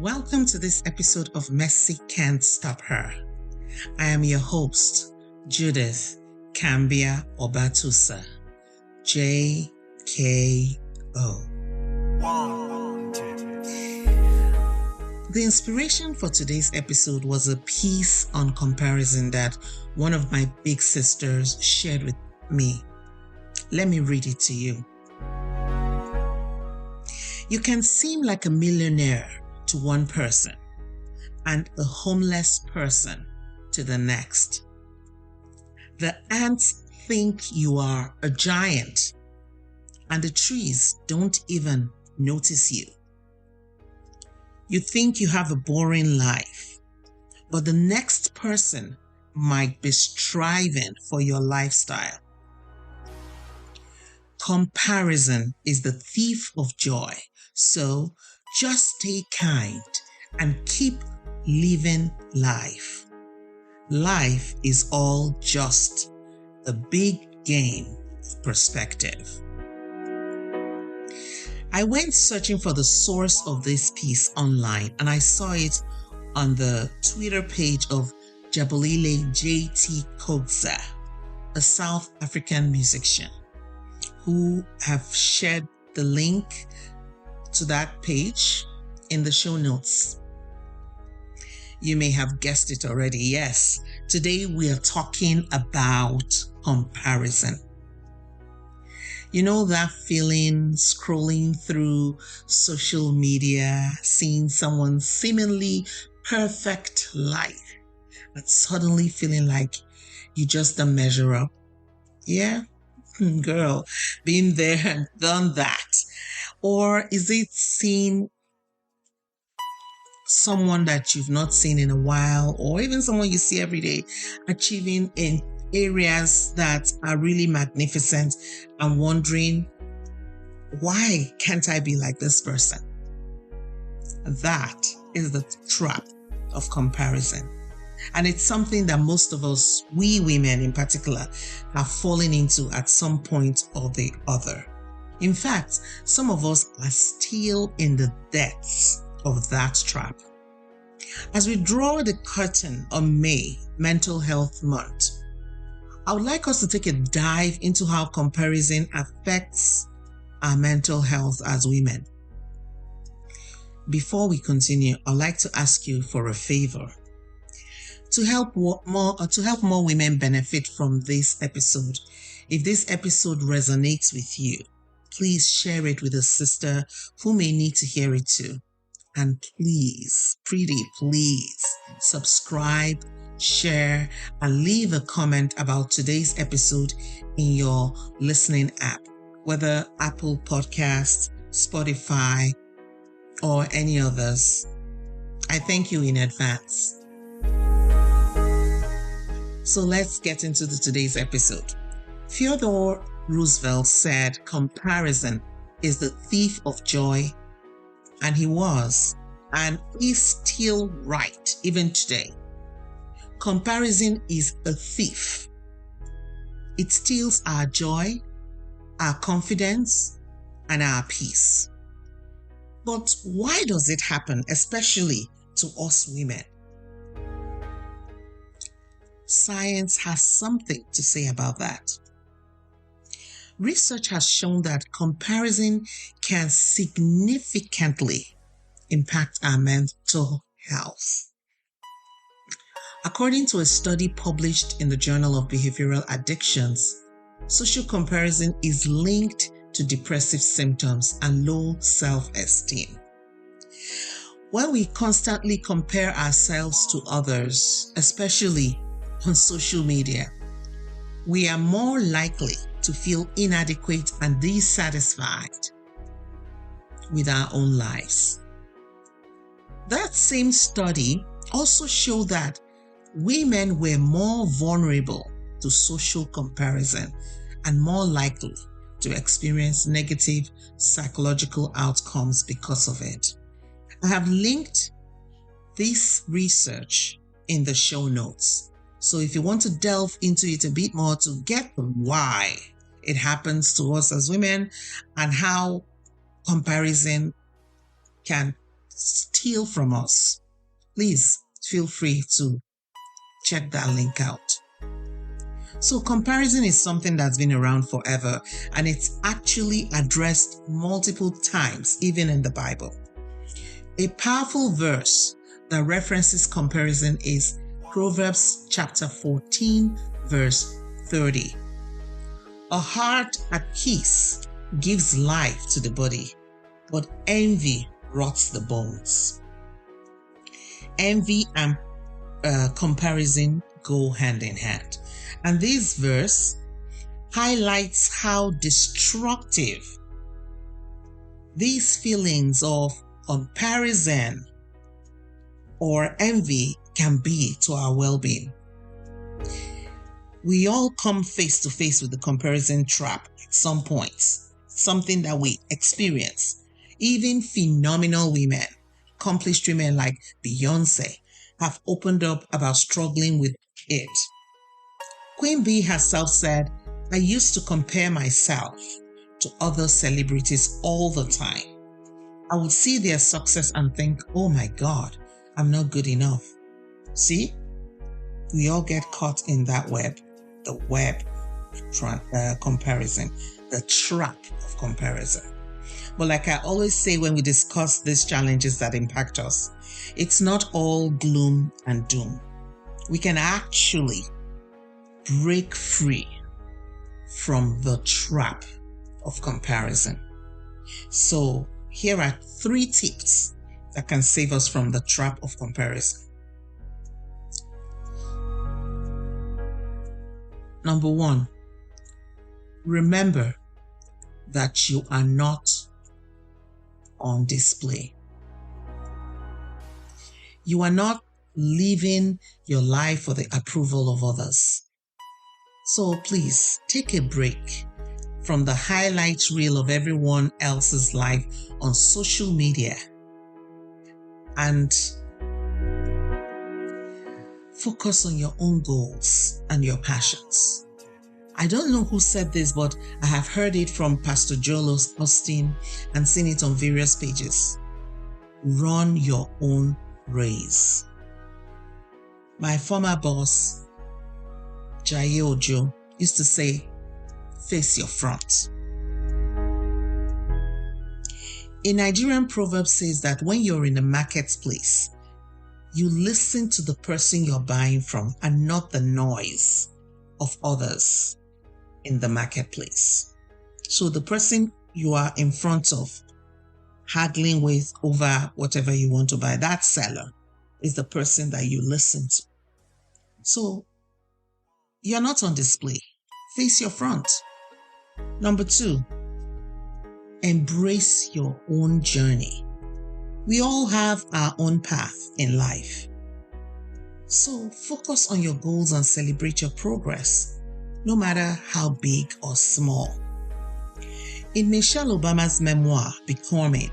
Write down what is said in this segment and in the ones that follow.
Welcome to this episode of Mercy Can't Stop Her. I am your host, Judith Kambia Obatusa, JKO. The inspiration for today's episode was a piece on comparison that one of my big sisters shared with me. Let me read it to you. You can seem like a millionaire to one person and a homeless person to the next. The ants think you are a giant and the trees don't even notice you. You think you have a boring life, but the next person might be striving for your lifestyle. Comparison is the thief of joy, so just stay kind and keep living life. Life is all just a big game of perspective. I went searching for the source of this piece online and I saw it on the Twitter page of Jabolile JT Kogza, a South African musician, who have shared the link to that page in the show notes. You may have guessed it already. Yes, today we are talking about comparison. You know that feeling scrolling through social media, seeing someone's seemingly perfect life, but suddenly feeling like you just don't measure up? Yeah, girl, been there and done that. Or is it seeing someone that you've not seen in a while, or even someone you see every day achieving in areas that are really magnificent and wondering, why can't I be like this person? That is the trap of comparison. And it's something that most of us, we women in particular, have fallen into at some point or the other. In fact, some of us are still in the depths of that trap. As we draw the curtain on May, Mental Health Month, I would like us to take a dive into how comparison affects our mental health as women. Before we continue, I'd like to ask you for a favor. To help more women benefit from this episode, if this episode resonates with you, please share it with a sister who may need to hear it too. And please, please subscribe, share, and leave a comment about today's episode in your listening app, whether Apple Podcasts, Spotify, or any others. I thank you in advance. So let's get into today's episode. Theodore Roosevelt said comparison is the thief of joy, and he was and is still right even today. Comparison is a thief. It steals our joy, our confidence, and our peace. But why does it happen, especially to us women? Science has something to say about that. Research has shown that comparison can significantly impact our mental health. According to a study published in the Journal of Behavioral Addictions, social comparison is linked to depressive symptoms and low self-esteem. When we constantly compare ourselves to others, especially on social media, we are more likely to feel inadequate and dissatisfied with our own lives. That same study also showed that women were more vulnerable to social comparison and more likely to experience negative psychological outcomes because of it. I have linked this research in the show notes. So if you want to delve into it a bit more to get the why it happens to us as women and how comparison can steal from us, please feel free to check that link out. So comparison is something that's been around forever, and it's actually addressed multiple times, even in the Bible. A powerful verse that references comparison is Proverbs chapter 14, verse 30. A heart at peace gives life to the body, but envy rots the bones. Envy and comparison go hand in hand. And this verse highlights how destructive these feelings of comparison or envy can be to our well-being. We all come face to face with the comparison trap at some point, something that we experience. Even phenomenal women, accomplished women like Beyonce, have opened up about struggling with it. Queen Bee herself said, "I used to compare myself to other celebrities all the time. I would see their success and think, oh my God, I'm not good enough." See, we all get caught in that web, the web comparison, the trap of comparison. But like I always say when we discuss these challenges that impact us, it's not all gloom and doom. We can actually break free from the trap of comparison. So here are 3 tips that can save us from the trap of comparison. Number 1, remember that you are not on display. You are not living your life for the approval of others. So please take a break from the highlight reel of everyone else's life on social media and focus on your own goals and your passions. I don't know who said this, but I have heard it from Pastor Joel Austin and seen it on various pages. Run your own race. My former boss, Jaye Ojo, used to say, face your front. A Nigerian proverb says that when you're in a marketplace, you listen to the person you're buying from and not the noise of others in the marketplace. So the person you are in front of, haggling with over whatever you want to buy, that seller is the person that you listen to. So you're not on display. Face your front. Number 2, embrace your own journey. We all have our own path in life. So focus on your goals and celebrate your progress, no matter how big or small. In Michelle Obama's memoir, Becoming,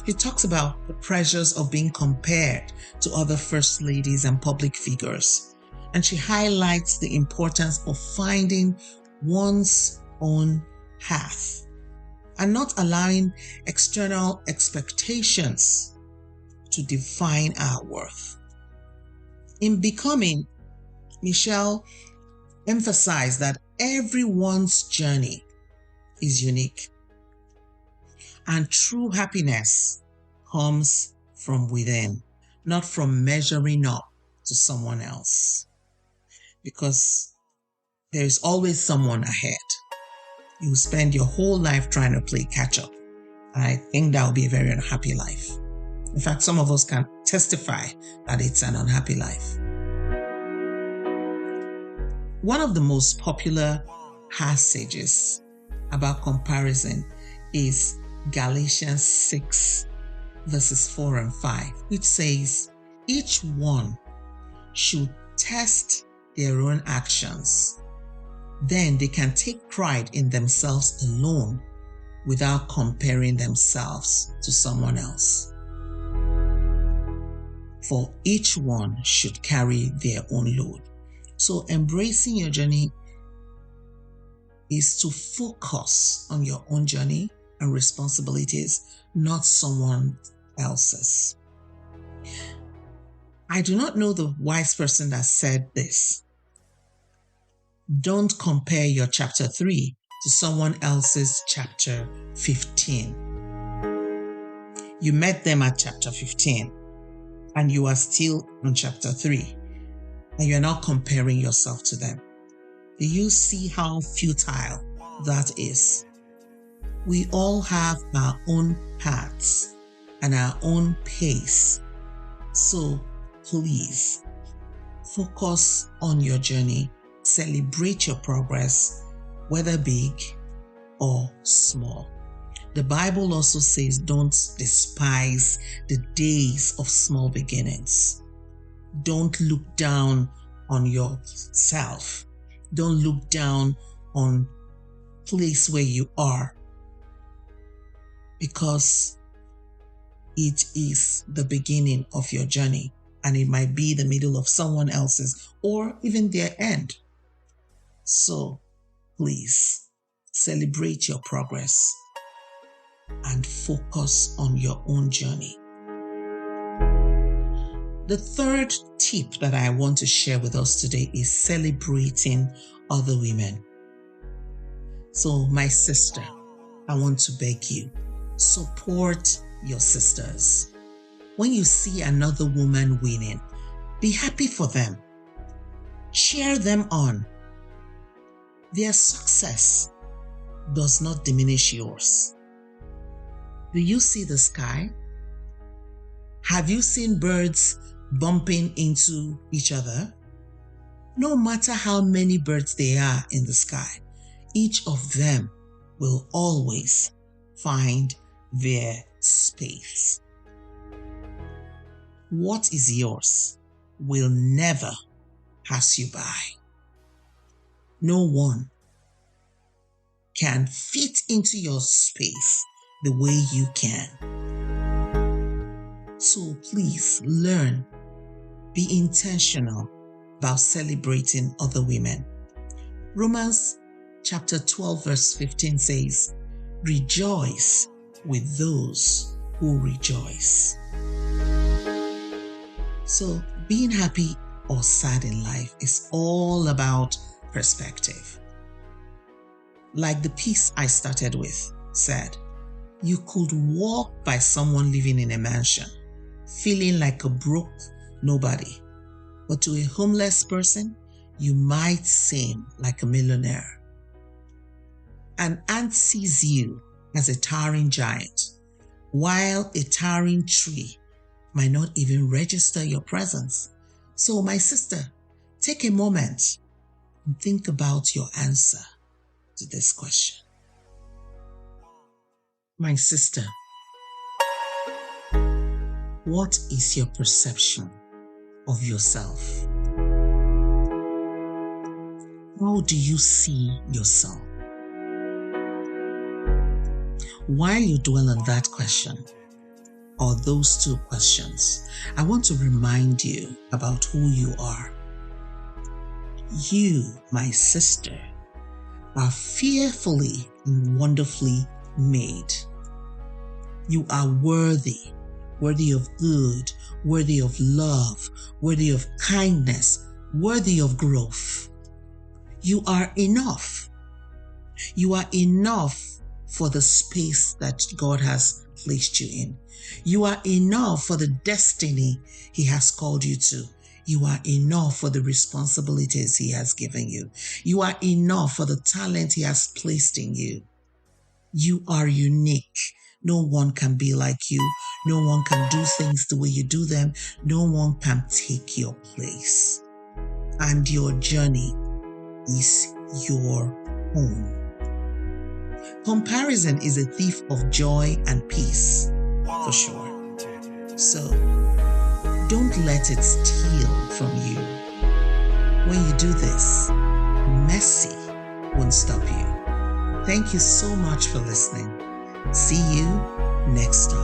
she talks about the pressures of being compared to other first ladies and public figures. And she highlights the importance of finding one's own path and not allowing external expectations to define our worth. In Becoming, Michelle emphasized that everyone's journey is unique, and true happiness comes from within, not from measuring up to someone else. Because there is always someone ahead. You spend your whole life trying to play catch up. And I think that will be a very unhappy life. In fact, some of us can testify that it's an unhappy life. One of the most popular passages about comparison is Galatians 6, verses 4 and 5, which says, each one should test their own actions. Then they can take pride in themselves alone without comparing themselves to someone else. For each one should carry their own load. So embracing your journey is to focus on your own journey and responsibilities, not someone else's. I do not know the wise person that said this. Don't compare your chapter 3 to someone else's chapter 15. You met them at chapter 15 and you are still on chapter 3 and you're not comparing yourself to them. Do you see how futile that is? We all have our own paths and our own pace. So please focus on your journey. Celebrate your progress, whether big or small. The Bible also says don't despise the days of small beginnings. Don't look down on yourself. Don't look down on the place where you are, because it is the beginning of your journey and it might be the middle of someone else's or even their end. So please celebrate your progress and focus on your own journey. The third tip that I want to share with us today is celebrating other women. So my sister, I want to beg you, support your sisters. When you see another woman winning, be happy for them. Cheer them on. Their success does not diminish yours. Do you see the sky? Have you seen birds bumping into each other? No matter how many birds there are in the sky, each of them will always find their space. What is yours will never pass you by. No one can fit into your space the way you can. So please learn, be intentional about celebrating other women. Romans chapter 12 verse 15 says, "Rejoice with those who rejoice." So being happy or sad in life is all about perspective. Like the piece I started with said, you could walk by someone living in a mansion, feeling like a broke nobody, but to a homeless person, you might seem like a millionaire. An ant sees you as a towering giant, while a towering tree might not even register your presence. So my sister, take a moment and think about your answer to this question. My sister, what is your perception of yourself? How do you see yourself? While you dwell on that question, or those two questions, I want to remind you about who you are. You, my sister, are fearfully and wonderfully made. You are worthy of good, worthy of love, worthy of kindness, worthy of growth. You are enough. You are enough for the space that God has placed you in. You are enough for the destiny He has called you to. You are enough for the responsibilities He has given you. You are enough for the talent He has placed in you. You are unique. No one can be like you. No one can do things the way you do them. No one can take your place. And your journey is your own. Comparison is a thief of joy and peace, for sure. So, don't let it steal from you. When you do this, mercy won't stop you. Thank you so much for listening. See you next time.